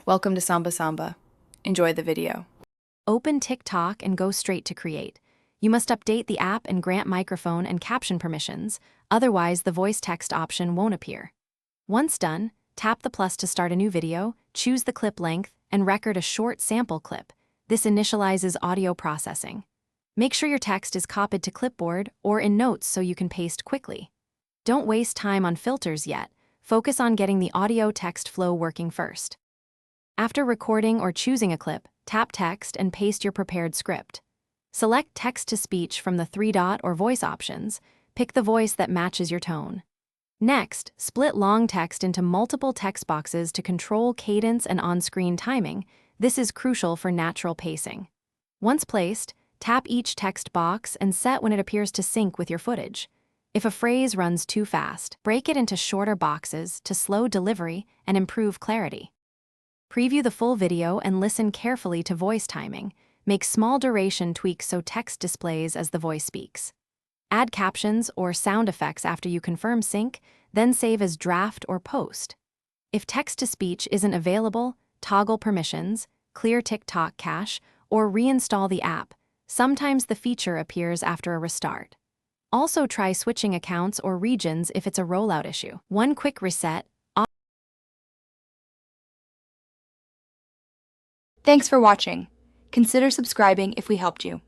Welcome to Samba Samba. Enjoy the video. Open TikTok and go straight to Create. You must update the app and grant microphone and caption permissions, otherwise the voice text option won't appear. Once done, tap the plus to start a new video, choose the clip length, and record a short sample clip. This initializes audio processing. Make sure your text is copied to clipboard or in notes so you can paste quickly. Don't waste time on filters yet. Focus on getting the audio-text flow working first. After recording or choosing a clip, tap text and paste your prepared script. Select text-to-speech from the three-dot or voice options. Pick the voice that matches your tone. Next, split long text into multiple text boxes to control cadence and on-screen timing. This is crucial for natural pacing. Once placed, tap each text box and set when it appears to sync with your footage. If a phrase runs too fast, break it into shorter boxes to slow delivery and improve clarity. Preview the full video and listen carefully to voice timing. Make small duration tweaks so text displays as the voice speaks. Add captions or sound effects after you confirm sync, then save as draft or post. If text-to-speech isn't available, toggle permissions, clear TikTok cache, or reinstall the app. Sometimes the feature appears after a restart. Also try switching accounts or regions if it's a rollout issue. One quick reset. Thanks for watching. Consider subscribing if we helped you.